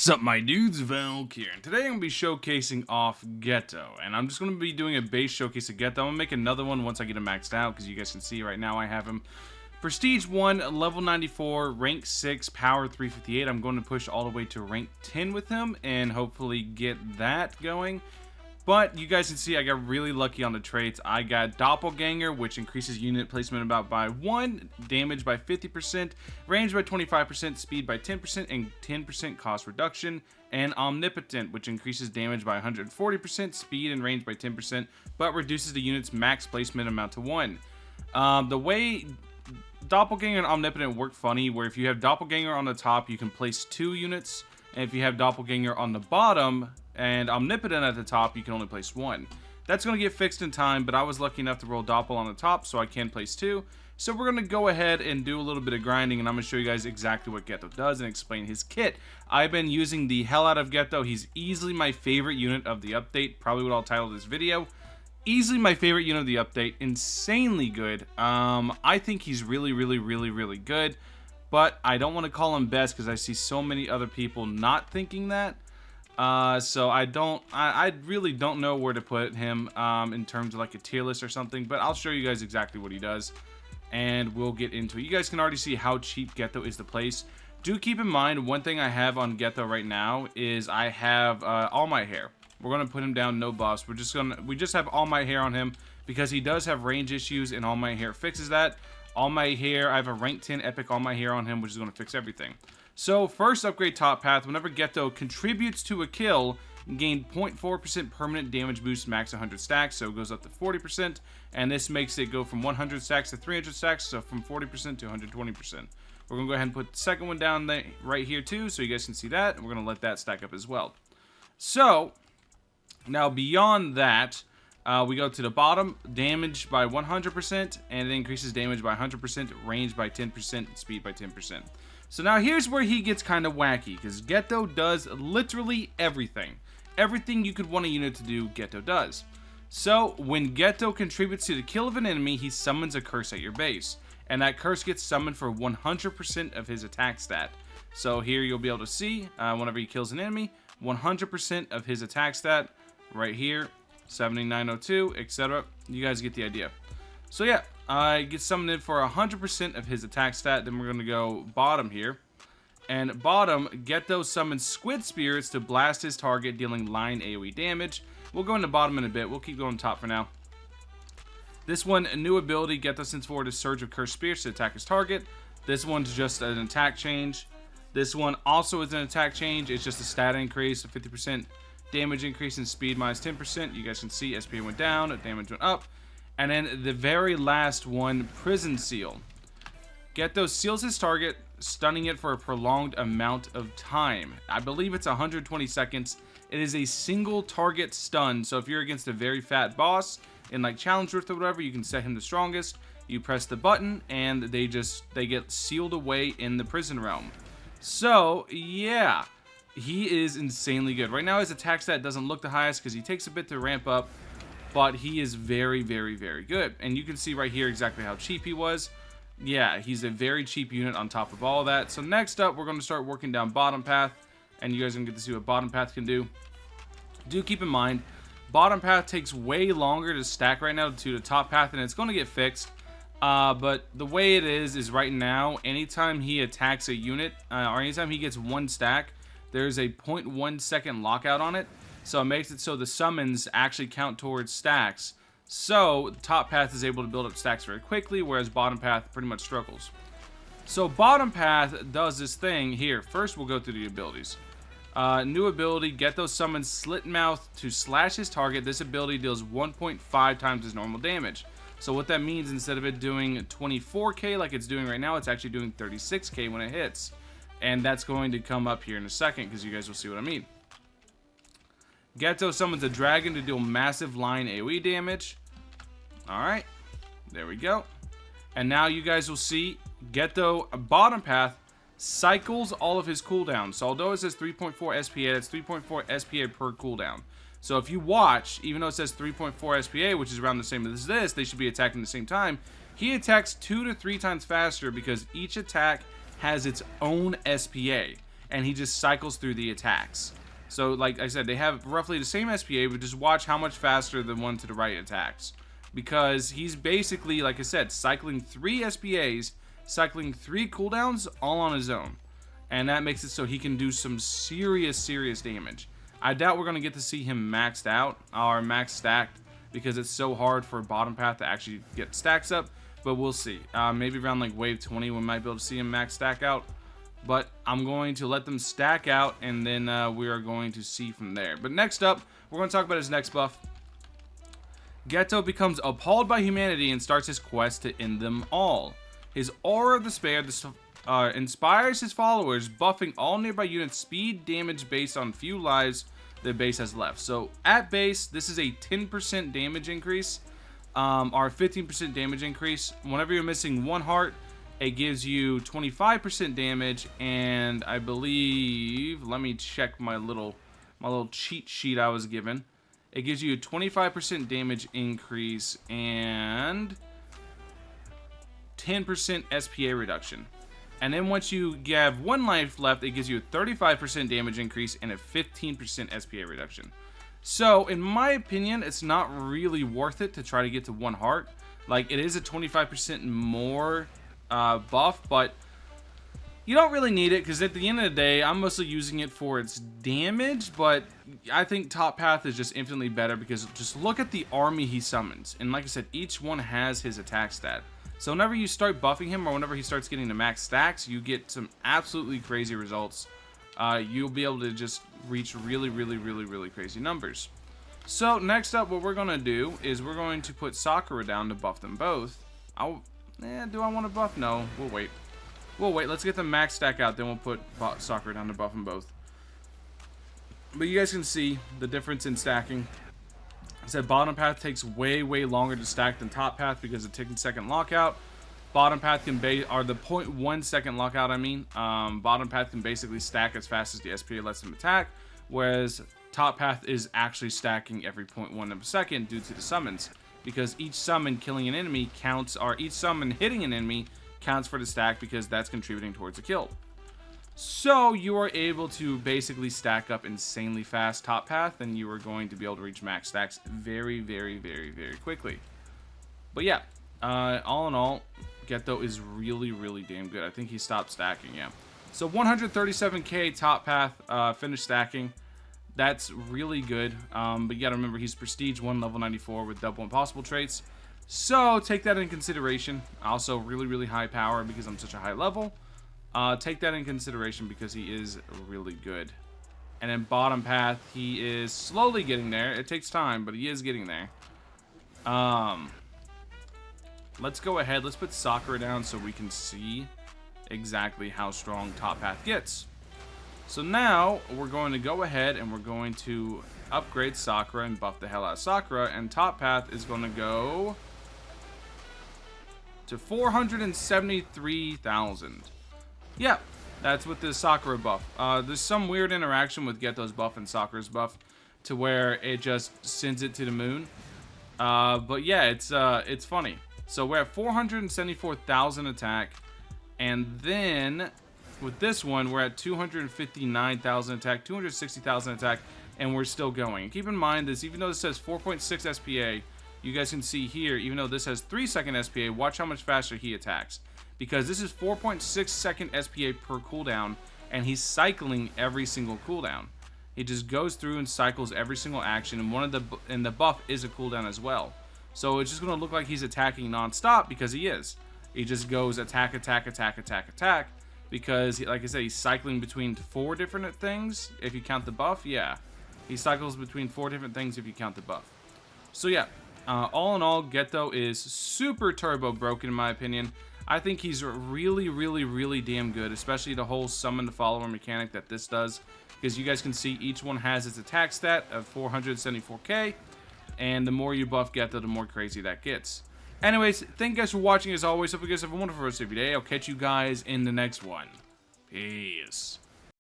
Sup my dudes, Valk here, and today I'm going to be showcasing off Ghetto, and I'm just going to be doing a base showcase of Ghetto. I'm going to make another one once I get him maxed out, because you guys can see right now I have him Prestige 1, level 94, rank 6, power 358. I'm going to push all the way to rank 10 with him, and hopefully get that going. But you guys can see I got really lucky on the traits. I got Doppelganger, which increases unit placement about by 1, damage by 50%, range by 25%, speed by 10%, and 10% cost reduction. And Omnipotent, which increases damage by 140%, speed and range by 10%, but reduces the unit's max placement amount to 1. The way Doppelganger and Omnipotent work funny, where if you have Doppelganger on the top, you can place 2 units, and if you have Doppelganger on the bottom and Omnipotent at the top, you can only place 1. That's going to get fixed in time, but I was lucky enough to roll Doppel on the top, so I can place 2. So we're going to go ahead and do a little bit of grinding, and I'm going to show you guys exactly what Ghetto does and explain his kit. I've been using the hell out of Ghetto. He's easily my favorite unit of the update, probably what I'll title this video. Easily my favorite unit of the update, insanely good. I think he's really good, but I don't want to call him best because I see so many other people not thinking that. So I really don't know where to put him in terms of like a tier list or something, but I'll show you guys exactly what he does and we'll get into it. You guys can already see how cheap Ghetto is to place. Do keep in mind, one thing I have on Ghetto right now is I have All My Hair. We're gonna put him down no buffs. We just have All My Hair on him because he does have range issues, and All My Hair fixes that. All My Hair, I have a rank 10 epic All My Hair on him, which is gonna fix everything. So first upgrade top path. Whenever Ghetto contributes to a kill, gain 0.4% permanent damage boost, max 100 stacks, so it goes up to 40%, and this makes it go from 100 stacks to 300 stacks, so from 40% to 120%. We're gonna go ahead and put the second one down there, right here too, so you guys can see that, and we're gonna let that stack up as well. So now beyond that, we go to the bottom, damage by 100%, and it increases damage by 100%, range by 10%, speed by 10%. So now here's where he gets kind of wacky, because Ghetto does literally everything. Everything you could want a unit to do, Ghetto does. So when Ghetto contributes to the kill of an enemy, he summons a curse at your base. And that curse gets summoned for 100% of his attack stat. So here you'll be able to see, whenever he kills an enemy, 100% of his attack stat, right here, 7902, etc. You guys get the idea. So yeah, it gets summoned in for 100% of his attack stat. Then we're going to go bottom here. And bottom, Ghetto summons Squid Spirits to blast his target, dealing line AoE damage. We'll go into bottom in a bit. We'll keep going top for now. This one, a new ability, Ghetto sends forward a surge of Cursed Spirits to attack his target. This one's just an attack change. This one also is an attack change. It's just a stat increase, a 50% damage increase in speed minus 10%. You guys can see SP went down, damage went up. And then the very last one, Prison Seal. Ghetto seals his target, stunning it for a prolonged amount of time. I believe it's 120 seconds. It is a single target stun, so if you're against a very fat boss in like Challenge Rift or whatever, you can set him the strongest. You press the button and they get sealed away in the prison realm. So yeah, he is insanely good. Right now his attack stat doesn't look the highest because he takes a bit to ramp up, but he is very good. And you can see right here exactly how cheap he was. Yeah, he's a very cheap unit on top of all of that. So next up, we're going to start working down bottom path, and you guys are going to get to see what bottom path can do. Do keep in mind, bottom path takes way longer to stack right now to the top path, and it's going to get fixed. But the way it is right now, anytime he attacks a unit, or anytime he gets 1 stack, there's a 0.1 second lockout on it. So it makes it so the summons actually count towards stacks. So top path is able to build up stacks very quickly, whereas bottom path pretty much struggles. So bottom path does this thing here. First we'll go through the abilities. New ability, Ghetto summons Slit Mouth to slash his target. This ability deals 1.5 times his normal damage. So what that means, instead of it doing 24k like it's doing right now, it's actually doing 36k when it hits. And that's going to come up here in a second because you guys will see what I mean. Ghetto summons a dragon to deal massive line AoE damage. Alright, there we go. And now you guys will see Ghetto bottom path cycles all of his cooldowns. So although it says 3.4 SPA, that's 3.4 SPA per cooldown. So if you watch, even though it says 3.4 SPA, which is around the same as this, they should be attacking at the same time. He attacks 2 to 3 times faster because each attack has its own SPA. and he just cycles through the attacks. So, like I said, they have roughly the same SPA, but just watch how much faster the one to the right attacks. Because he's basically, like I said, cycling 3 SPAs, cycling 3 cooldowns, all on his own. And that makes it so he can do some serious damage. I doubt we're going to get to see him maxed out, or max stacked, because it's so hard for bottom path to actually get stacks up. But we'll see. Maybe around like wave 20, we might be able to see him max stack out. But I'm going to let them stack out, and then we are going to see from there. But next up, we're going to talk about his next buff. Ghetto becomes appalled by humanity and starts his quest to end them all. His aura of despair inspires his followers, buffing all nearby units' speed damage based on few lives their base has left. So at base, this is a 10% damage increase, or 15% damage increase. Whenever you're missing 1 heart, it gives you 25% damage, and I believe, let me check my little cheat sheet I was given. It gives you a 25% damage increase and 10% SPA reduction. And then once you have 1 life left, it gives you a 35% damage increase and a 15% SPA reduction. So, in my opinion, it's not really worth it to try to get to 1 heart. Like, it is a 25% more buff, but you don't really need it, because at the end of the day, I'm mostly using it for its damage, but I think top path is just infinitely better, because just look at the army he summons. And like I said, each one has his attack stat. So whenever you start buffing him, or whenever he starts getting the max stacks, you get some absolutely crazy results. You'll be able to just reach really crazy numbers. So next up, what we're going to do is we're going to put Sakura down to buff them both. Do I want to buff? No, we'll wait. Let's get the max stack out, then we'll put Sakura down to buff them both. But you guys can see the difference in stacking. I said bottom path takes way longer to stack than top path because of the 10-second lockout. Bottom path can or the 0.1 second lockout, I mean. Bottom path can basically stack as fast as the SPA lets them attack, whereas top path is actually stacking every 0.1 of a second due to the summons, because each summon killing an enemy counts, or each summon hitting an enemy counts for the stack, because that's contributing towards a kill. So you are able to basically stack up insanely fast top path, and you are going to be able to reach max stacks very quickly. But yeah, all in all, Ghetto is really damn good. I think he stopped stacking, yeah. So 137k top path finished stacking. That's really good. But you gotta remember, he's Prestige 1, level 94 with double impossible traits. So take that in consideration. Also really high power because I'm such a high level. Take that in consideration because he is really good. And then bottom path, he is slowly getting there. It takes time, but he is getting there. Let's go ahead. Let's put Sakura down so we can see exactly how strong top path gets. So now we're going to go ahead and we're going to upgrade Sakura and buff the hell out of Sakura. And top path is going to go to 473,000. Yeah, that's with the Sakura buff. There's some weird interaction with Ghetto's buff and Sakura's buff to where it just sends it to the moon. But yeah, it's funny. So we're at 474,000 attack, and then with this one we're at 259,000 attack, 260,000 attack, and we're still going. And keep in mind this, even though this says 4.6 SPA, you guys can see here, even though this has 3-second SPA, watch how much faster he attacks. Because this is 4.6 second SPA per cooldown, and he's cycling every single cooldown. He just goes through and cycles every single action, and the buff is a cooldown as well. So it's just going to look like he's attacking non-stop, because he is. He just goes attack, because, like I said, he's cycling between 4 different things, if you count the buff, yeah. He cycles between 4 different things if you count the buff. So yeah, all in all, Ghetto is super turbo broken in my opinion. I think he's really damn good, especially the whole summon the follower mechanic that this does, because you guys can see each one has its attack stat of 474k, and the more you buff Ghetto, the more crazy that gets. Anyways, thank you guys for watching as always. Hope you guys have a wonderful rest of your day. I'll catch you guys in the next one. Peace.